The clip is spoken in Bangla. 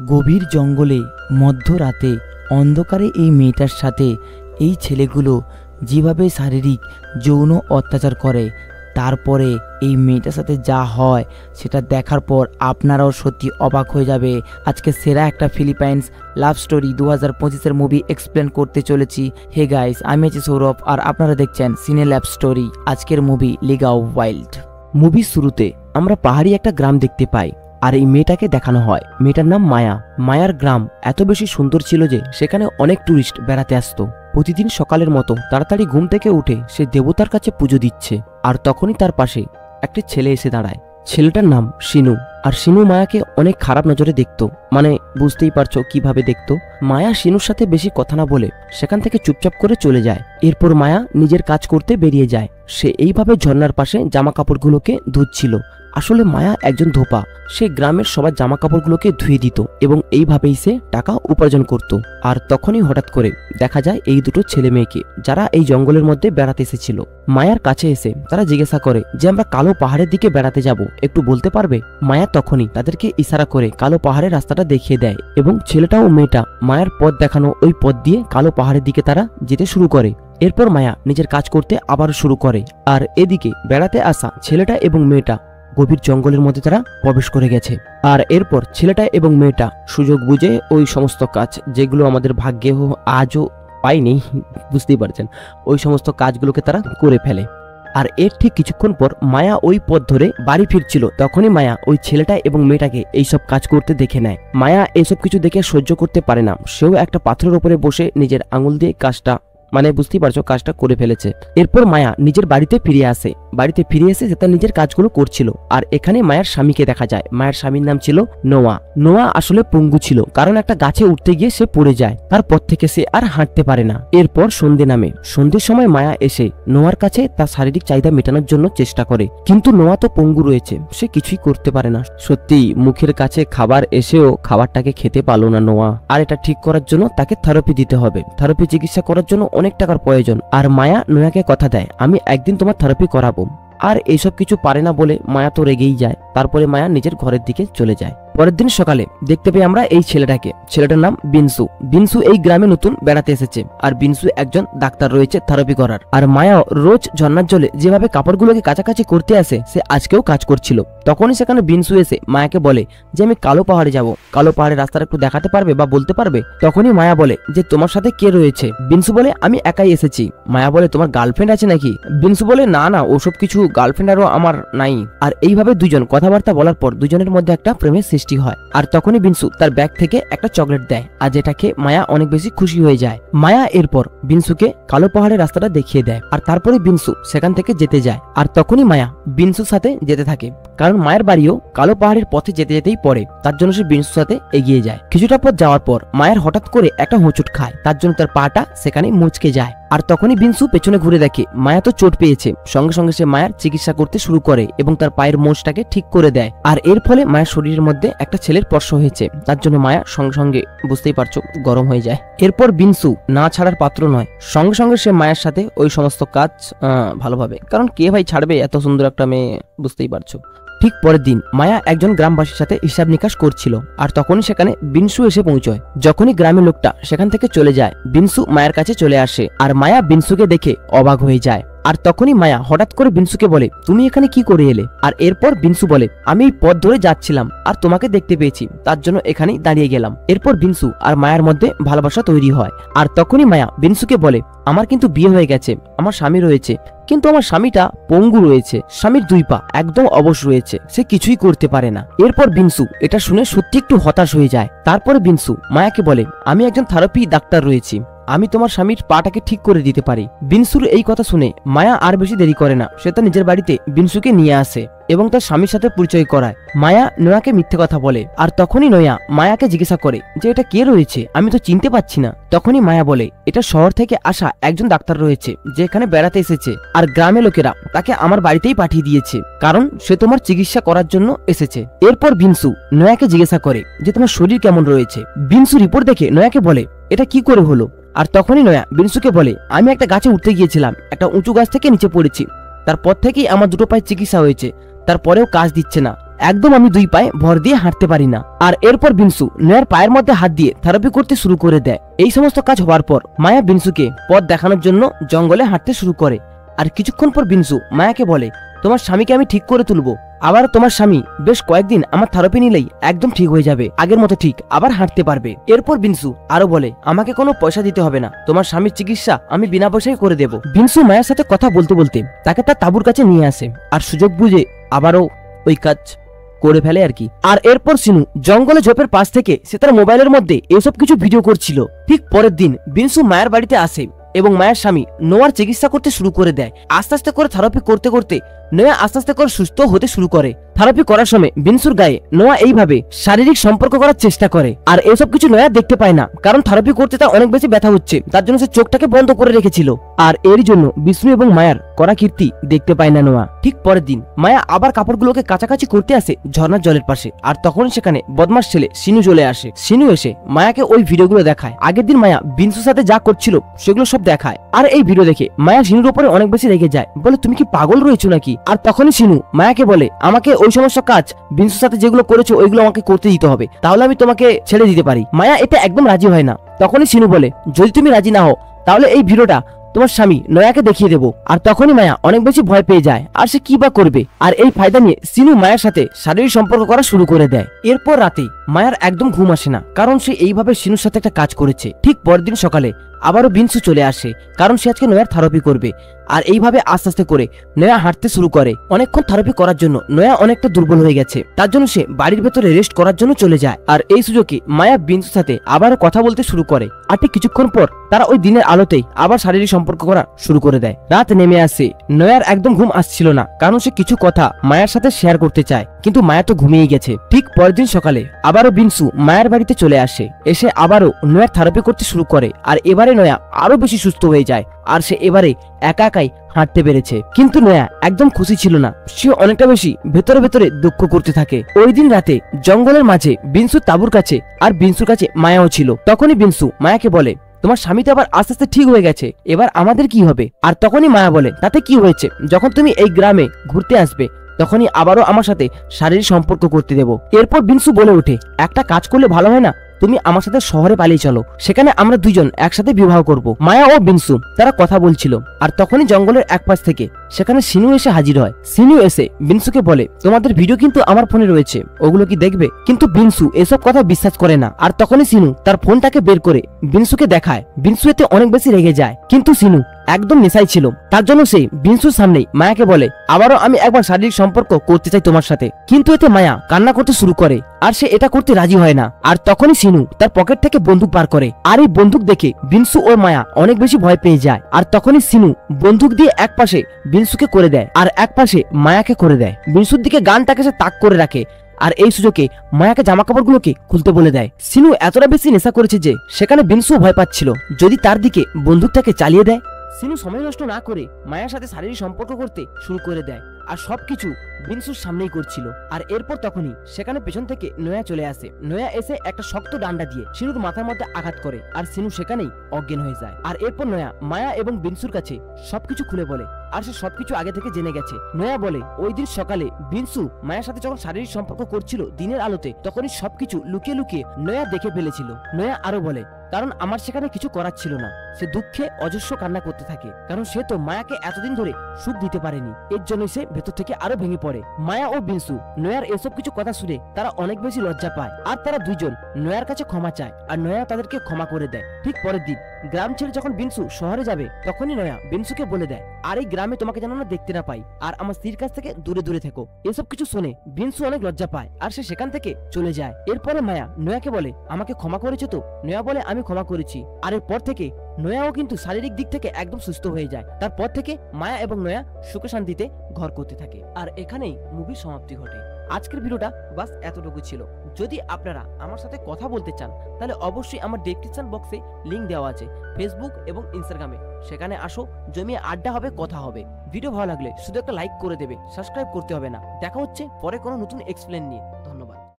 গভীর জঙ্গলে মধ্যরাতে অন্ধকারে এই মেয়েটার সাথে এই ছেলেগুলো যেভাবে শারীরিক যৌন অত্যাচার করে, তারপরে এই মেয়েটার সাথে যা হয় সেটা দেখার পর আপনারাও সত্যি অবাক হয়ে যাবে। আজকে সেরা একটা ফিলিপাইন্স লাভ স্টোরি 2025-এর মুভি এক্সপ্লেন করতে চলেছি। হে গাইস, আমি আছি সৌরভ আর আপনারা দেখছেন সিনে লাভ স্টোরি। আজকের মুভি লিগাও ওয়াইল্ড। মুভির শুরুতে আমরা পাহাড়ি একটা গ্রাম দেখতে পাই আর এই মেয়েটাকে দেখানো হয়। মেয়েটার নাম মায়া। মায়ার গ্রাম এত বেশি সুন্দর ছিল যে সেখানে অনেক টুরিস্ট বেড়াতে আসতো। প্রতিদিন সকালের মতো তাড়াতাড়ি ঘুম থেকে উঠে সে দেবতার কাছে পুজো দিচ্ছে, আর তখনই তার পাশে একটি ছেলে এসে দাঁড়ায়। ছেলেটার নাম শিনু। আর শিনু মায়াকে অনেক খারাপ নজরে দেখতো, মানে বুঝতেই পারছো কিভাবে দেখতো। মায়া শিনুর সাথে বেশি কথা না বলে সেখান থেকে চুপচাপ করে চলে যায়। এরপর মায়া নিজের কাজ করতে বেরিয়ে যায়। সে এইভাবে ঝর্ণার পাশে জামা কাপড়গুলোকে ধুচ্ছিল। আসলে মায়া একজন ধোপা। সে গ্রামের সবার জামা কাপড়গুলোকে ধুয়ে দিত এবং এইভাবেই সে টাকা উপার্জন করত। আর তখনই হঠাৎ করে দেখা যায় এই দুটো ছেলে মেয়েকে, যারা এই জঙ্গলের মধ্যে বেড়াতে এসেছিল। মায়ার কাছে এসে তারা জিজ্ঞাসা করে যে আমরা কালো পাহাড়ের দিকে বেড়াতে যাব, একটু বলতে পারবে? মায়া তখনই তাদেরকে ইশারা করে কালো পাহাড়ের রাস্তাটা দেখিয়ে দেয় এবং ছেলেটা ও মেয়েটা মায়ার পথ দেখানো ওই পথ দিয়ে কালো পাহাড়ের দিকে তারা যেতে শুরু করে। এরপর মায়া নিজের কাজ করতে আবার শুরু করে। আর এদিকে বেড়াতে আসা ছেলেটা এবং মেয়েটা গভীর জঙ্গলের মধ্যে তারা প্রবেশ করে গেছে। আর এরপর ছেলেটা এবং মেয়েটা সুযোগ বুঝে ওই সমস্ত কাজ যেগুলো আমাদের ভাগ্যে আজও পাইনি, বুঝতেই পারছেন, ওই সমস্ত কাজগুলোকে তারা করে ফেলে। আর এর ঠিক কিছুক্ষণ পর মায়া ওই পথ ধরে বাড়ি ফিরছিল। তখনই মায়া ওই ছেলেটা এবং মেয়েটাকে এইসব কাজ করতে দেখে নেয়। মায়া এইসব কিছু দেখে সহ্য করতে পারে না। সেও একটা পাথরের উপরে বসে নিজের আঙুল দিয়ে কাজটা, মানে বুঝতেই পারছো, কাজটা করে ফেলেছে। এরপর মায়া নিজের বাড়িতে ফিরে আসে। বাড়িতে ফিরে এসে সে তার নিজের কাজগুলো করছিল। আর এখানে মায়ের স্বামীকে দেখা যায়। মায়ের স্বামীর নাম ছিল নোয়া। নোয়া আসলে পঙ্গু ছিল, কারণ একটা গাছে উঠতে গিয়ে সে পড়ে যায়। তারপর থেকে সে আর হাঁটতে পারে না। এরপর সন্ধে নামে। সন্ধ্যের সময় মায়া এসে নোয়ার কাছে তার শারীরিক চাহিদা মেটানোর জন্য চেষ্টা করে, কিন্তু নোয়া তো পঙ্গু রয়েছে, সে কিছুই করতে পারে না। সত্যি মুখের কাছে খাবার এসেও খাবারটাকে খেতে পারলো না নোয়া। আর এটা ঠিক করার জন্য তাকে থেরাপি দিতে হবে। থেরাপি চিকিৎসা করার জন্য অনেক টাকার প্রয়োজন। আর মায়া নোয়াকে কথা দেয়, আমি একদিন তোমার থেরাপি করাবো। আর এইসব কিছু পারে না বলে মায়া তো রেগেই যায়। তারপরে মায়া নিজের ঘরের দিকে চলে যায়। পরের দিন সকালে দেখতে পাই আমরা এই ছেলেটাকে। ছেলেটার নাম বিনসু। বিনসু এই গ্রামে নতুন বেড়াতে এসেছে। আর বিনসু একজন ডাক্তার রয়েছে থেরাপি করার। আর মায়া রোজ ঝর্ণার জলে যেভাবে কাপড়গুলোকে কাছাকাছি করতে আসে, সে আজকেও কাজ করছিল। তখনই সেখানে বিনসু এসে মায়াকে বলে যে আমি কালো পাহাড়ে যাব, কালো পাহাড়ের রাস্তাটা একটু দেখাতে পারবে বা বলতে পারবে? তখনই মায়া বলে যে তোমার সাথে কে রয়েছে? বিনসু বলে আমি একাই এসেছি। মায়া বলে তোমার গার্লফ্রেন্ড আছে নাকি? বিনসু বলে না না, ওসব কিছু গার্লফ্রেন্ড আরও আমার নাই। আর এইভাবে দুজন কথাবার্তা বলার পর দুজনের মধ্যে একটা প্রেমের সৃষ্টি হয়। আর তখনই বিনসু তার ব্যাগ থেকে একটা চকলেট দেয়, আর যেটাকে মায়া অনেক বেশি খুশি হয়ে যায়। মায়া এরপর বিনসুকে কালো পাহাড়ের রাস্তাটা দেখিয়ে দেয়। আর তারপরে বিনসু সেখান থেকে যেতে যায়। আর তখনই মায়া বিনসুর সাথে যেতে থাকে, কারণ মায়ের বাড়িও কালো পাহাড়ের পথে যেতে যেতেই পড়ে। তার জন্য সে বিনসুর সাথে এগিয়ে যায়। কিছুটা পথ যাওয়ার পর মায়ের হঠাৎ করে একটা হোঁচট খায়, তার জন্য তার পাটা সেখানে মুচকে যায়। আর তখনই বিনসু পেছনে ঘুরে দেখে মায়া তো চোট পেয়েছে। সঙ্গে সঙ্গে সে মায়ের চিকিৎসা করতে শুরু করে এবং তার পায়ের মোচটাকে ঠিক করে দেয়। আর এর ফলে মায়ের শরীরের মধ্যে একটা ছেলের স্পর্শ হয়েছে, তার জন্য মায়া সঙ্গে সঙ্গে, বুঝতেই পারছো, গরম হয়ে যায়। এরপর বিনসু না ছাড়ার পাত্র নয়। সঙ্গে সঙ্গে সে মায়ের সাথে ওই সমস্ত কাজ ভালোভাবে, কারণ কে ভাই ছাড়বে এত সুন্দর একটা মেয়ে, বুঝতেই পারছো। ঠিক পরের দিন মায়া একজন গ্রামবাসীর সাথে হিসাব নিকাশ করছিল। আর তখনই সেখানে বিনসু এসে পৌঁছয়। যখনই গ্রামের লোকটা সেখান থেকে চলে যায়, বিনসু মায়ের কাছে চলে আসে। আর মায়া বিনসুকে দেখে অবাক হয়ে যায়। আর তখনই মায়া হঠাৎ করে বিনসুকে বলে তুমি এখানে কি করে এলে? আর এরপর বিনসু বলে আমি এই পথ ধরে যাচ্ছিলাম আর তোমাকে দেখতে পেয়েছি, তার জন্য এখানেই দাঁড়িয়ে গেলাম। এরপর বিনসু আর মায়ার মধ্যে ভালোবাসা তৈরি হয়। আর তখনই মায়া বিনসুকে বলে আমার কিন্তু বিয়ে হয়ে গেছে, আমার স্বামী রয়েছে, কিন্তু আমার স্বামীটা পঙ্গু রয়েছে, স্বামীর দুই পা একদম অবশ রয়েছে, সে কিছুই করতে পারে না। এরপর বিনসু এটা শুনে সত্যি একটু হতাশ হয়ে যায়। তারপরে বিনসু মায়াকে বলে আমি একজন থেরাপি ডাক্তার রয়েছি, আমি তোমার স্বামীর পাটাকে ঠিক করে দিতে পারি। বিনসুর এই কথা শুনে মায়া আর বেশি দেরি করে না। সে তার নিজের বাড়িতে বিনসুকে নিয়ে আসে এবং তার স্বামীর সাথে পরিচয় করায়। মায়া নোয়াকে মিথ্যে কথা বলে। আর তখনই নোয়া মায়াকে জিজ্ঞাসা করে যে এটা কে রয়েছে, আমি তো চিনতে পারছি না। তখনই মায়া বলে এটা শহর থেকে আসা একজন ডাক্তার রয়েছে, যে এখানে বেড়াতে এসেছে। আর গ্রামের লোকেরা তাকে আমার বাড়িতেই পাঠিয়ে দিয়েছে, কারণ সে তোমার চিকিৎসা করার জন্য এসেছে। এরপর বিনসু নোয়াকে জিজ্ঞাসা করে যে তোমার শরীর কেমন রয়েছে। বিনসু রিপোর্ট দেখে নোয়াকে বলে এটা কি করে হলো? আর তখনই নোয়া বিনসুকে বলে আমি একটা গাছে উঠতে গিয়েছিলাম, একটা উঁচু গাছ থেকে নিচে পড়েছি, তারপর থেকেই আমার দুটো পায়ের চিকিৎসা হয়েছে, তারপরেও কাজ দিচ্ছে না। একদম আমি দুই পায়ে ভর দিয়ে হাঁটতে পারি না। আর এরপর বিনসু নয়ার পায়ের মধ্যে হাত দিয়ে থেরাপি করতে শুরু করে দেয়। এই সমস্ত কাজ হওয়ার পর মায়া বিনসুকে পথ দেখানোর জন্য জঙ্গলে হাঁটতে শুরু করে। আর কিছুক্ষণ পর বিনসু মায়াকে বলে, তোমার স্বামীকে আমি ঠিক করে তুলবো, আবার তোমার স্বামী বেশ কয়েকদিন আমার থেরাপি নিলেই একদম ঠিক হয়ে যাবে, আগের মতো ঠিক আবার হাঁটতে পারবে। এরপর বিনসু আরো বলে, আমাকে কোনো পয়সা দিতে হবে না, তোমার স্বামীর চিকিৎসা আমি বিনা পয়সায় করে দেব। বিনসু মায়ের সাথে কথা বলতে বলতে তাকে তার তাঁবুর কাছে নিয়ে আসে আর সুযোগ বুঝে আবারও ওই কাজ করে ফেলে আর কি। আর এরপর সিনু জঙ্গলে ঝোপের পাশ থেকে সে তার মোবাইলের মধ্যে এসব কিছু ভিডিও করছিল। ঠিক পরের দিন বিনসু মায়ের বাড়িতে আসে এবং মায়ের স্বামী নোয়ার চিকিৎসা করতে শুরু করে দেয়। আস্তে আস্তে করে থেরাপি করতে করতে নোয়া আস্তে আস্তে করে সুস্থ হতে শুরু করে। থেরাপি করার সময় বিনসুর গায়ে নোয়া এইভাবে শারীরিক সম্পর্ক করার চেষ্টা করে। আর এসব কিছু নোয়া দেখতে পায় না, কারণ থেরাপি করতে তার অনেক বেশি ব্যথা হচ্ছে, তার জন্য সে চোখটাকে বন্ধ করে রেখেছিল। আর এর জন্য বিষ্ণু এবং মায়ার করা কীর্তি দেখতে পায় না নোয়া। ঠিক পরের দিন মায়া আবার কাপড়গুলোকে কাছাকাছি করতে আসে ঝর্ণার জলের পাশে। আর তখনই সেখানে বদমাস ছেলে সিনু চলে আসে। সিনু এসে মায়াকে ওই ভিডিওগুলো দেখায়। আগের দিন মায়া বিনসুর সাথে যা করছিল সেগুলো সব দেখায়। আর এই ভিডিও দেখে মায়া সিনুর উপরে অনেক বেশি রেগে যায়, বলে তুমি কি পাগল রয়েছো নাকি? আর তখনই সিনু মায়াকে বলে, আমাকে ওই সমস্ত কাজ বিনসুর সাথে যেগুলো করেছো ওইগুলো আমাকে করতে দিতে হবে, তাহলে আমি তোমাকে ছেড়ে দিতে পারি। মায়া এটা একদম রাজি হয় না। তখনই সিনু বলে, যদি তুমি রাজি না হও তাহলে এই ভিডিওটা তোমার স্বামী নয়াকে দেখিয়ে দেবো। আর তখনই মায়া অনেক বেশি ভয় পেয়ে যায়, আর সে কি বা করবে। আর এই ফায়দা নিয়ে সিনু মায়ের সাথে শারীরিক সম্পর্ক করা শুরু করে দেয়। এরপর রাতে মায়ার একদম ঘুম আসে না, কারণ সে এইভাবে সিনুর সাথে একটা কাজ করেছে। ঠিক পরের দিন সকালে আবারও বিনসু চলে আসে, কারণ সে আজকে নয়ার থেরাপি করবে। আর এইভাবে আস্তে আস্তে করে নয়া হাঁটতে শুরু করে। অনেকক্ষণ থেরাপি করার জন্য নয়া অনেকটা দুর্বল হয়ে গেছে, তার জন্য সে বাড়ির ভেতরে রেস্ট করার জন্য চলে যায়। আর এই সুযোগে মায়া বিনসুর সাথে আবারও কথা বলতে শুরু করে। আর ঠিক কিছুক্ষণ পর তারা ওই দিনের আলোতেই আবার শারীরিক সম্পর্ক করা শুরু করে দেয়। রাত নেমে আসে, নয়ার একদম ঘুম আসছিল না, কারণ সে কিছু কথা মায়ার সাথে শেয়ার করতে চায়, কিন্তু মায়া তো ঘুমিয়ে গেছে। ঠিক পরের দিন সকালে আবারও বিনসু মায়ের বাড়িতে চলে আসে। এসে আবারও নয়ার থেরাপি করতে শুরু করে। আর এবারে নয়া আরো বেশি সুস্থ হয়ে যায়, আর সে এবারে একা একাই হাঁটতে পেরেছে। কিন্তু নয়া একদম খুশি ছিল না, সে অনেকটা বেশি ভেতরে ভেতরে দুঃখ করতে থাকে। ওই দিন রাতে জঙ্গলের মাঝে বিনসুর তাঁবুর কাছে আর বিনসুর কাছে মায়াও ছিল। তখনই বিনসু মায়াকে বলে, তোমার স্বামী তো আবার আস্তে আস্তে ঠিক হয়ে গেছে, এবার আমাদের কি হবে? আর তখনই মায়া বলে, তাতে কি হয়েছে, যখন তুমি এই গ্রামে ঘুরতে আসবে তখনই আবারও আমার সাথে শারীরিক সম্পর্ক করতে দেব। এরপর বিনসু বলে ওঠে, একটা কাজ করলে ভালো হয় না, তুমি আমার সাথে শহরে পালিয়ে চলো, সেখানে আমরা দুইজন একসাথে বিবাহ করব। মায়া ও বিনসু তারা কথা বলছিল, আর তখনই জঙ্গলের এক পাশ থেকে সেখানে সিনু এসে হাজির হয়। সিনু এসে বিনসুকে বলে, তোমাদের ভিডিও কিন্তু আমার ফোনে রয়েছে, ওগুলো কি দেখবে? কিন্তু বিনসু এসব কথা বিশ্বাস করে না। আর তখনই সিনু তার ফোনটাকে বের করে বিনসুকে দেখায়। বিনসু এতে অনেক বেশি রেগে যায়, কিন্তু সিনু একদম নেশায় ছিল, তার জন্য সে বিনসুর সামনেই মায়াকে বলে, আবারও আমি একবার শারীরিক সম্পর্ক করতে চাই তোমার সাথে। কিন্তু এতে মায়া কান্না করতে শুরু করে, আর সে এটা করতে রাজি হয় না। আর তখনই সিনু তার পকেট থেকে বন্দুক বার করে। আর এই বন্দুক দেখে বিনসু ও মায়া অনেক বেশি ভয় পেয়ে যায়। আর তখনই সিনু বন্দুক দিয়ে এক পাশে বিনসুকে করে দেয় আর এক পাশে মায়াকে করে দেয়। বিনসুর দিকে গানটাকে সে তাক করে রাখে, আর এই সুযোগে মায়াকে জামা কাপড়গুলোকে খুলতে বলে দেয়। সিনু এতটা বেশি নেশা করেছে যে সেখানে বিনসু ভয় পাচ্ছিল যদি তার দিকে বন্দুকটাকে চালিয়ে দেয়। সিনু সময় নষ্ট না করে মায়ার সাথে শারীরিক সম্পর্ক করতে শুরু করে দেয়, আর সবকিছু বিনসুর সামনেই করছিল। আর এরপর তখনই সেখানে পেছন থেকে নয়া চলে আসে। নয়া এসে একটা শক্ত ডান্ডা দিয়ে সিনুর মাথার মধ্যে আঘাত করে, আর সিনু সেখানেই অজ্ঞান হয়ে যায়। আর এরপর নয়া মায়া এবং বিনসুর কাছে সবকিছু খুলে বলে, আর সে সবকিছু আগে থেকে জেনে গেছে। নয়া বলে, ওই দিন সকালে বিনসু মায়ের সাথে যখন শারীরিক সম্পর্ক করছিল দিনের আলোতে, তখনই সবকিছু লুকিয়ে লুকিয়ে নয়া দেখে ফেলেছিল। নয়া আরো বলে, কারণ আমার সেখানে কিছু করার ছিল না। সে দুঃখে অজস্র কান্না করতে থাকে, কারণ সে তো মায়াকে এতদিন ধরে সুখ দিতে পারেনি, এর জন্য সে ভেতর থেকে আরো ভেঙে পড়ে। মায়া ও বিনসু নয়ার এসব কিছু কথা শুনে তারা অনেক বেশি লজ্জা পায়, আর তারা দুইজন নয়ার কাছে ক্ষমা চায়, আর নয়া তাদেরকে ক্ষমা করে দেয়। ঠিক পরের দিন গ্রাম ছেড়ে যখন বিনসু শহরে যাবে, তখনই নয়া বিনসুকে বলে দেয়, আর এই গ্রামে তোমাকে যেন না দেখতে না পাই, আর আমার স্ত্রীর কাছ থেকে দূরে দূরে থেকো। এসব কিছু শুনে বিনসু অনেক লজ্জা পায়, আর সে সেখান থেকে চলে যায়। এরপরে মায়া নয়াকে বলে, আমাকে ক্ষমা করেছো তো? নয়া বলে, আমি ক্ষমা করেছি। আর এরপর থেকে নয়াও কিন্তু শারীরিক দিক থেকে একদম সুস্থ হয়ে যায়। তারপর থেকে মায়া এবং নয়া সুখে শান্তিতে ঘর করতে থাকে। আর এখানেই মুভির সমাপ্তি ঘটে। আজকের ভিডিওটা বাস এতটুকু ছিল। যদি আপনারা আমার সাথে কথা বলতে চান তাহলে অবশ্যই আমার ডেসক্রিপশন বক্সে লিংক দেওয়া আছে ফেসবুক এবং ইনস্টাগ্রামে, সেখানে আসো, জমিয়ে আড্ডা হবে, কথা হবে। ভিডিও ভালো লাগলে শুধু একটা লাইক করে দেবে, সাবস্ক্রাইব করতে হবে না। দেখা হচ্ছে পরে কোনো নতুন এক্সপ্লেন নিয়ে।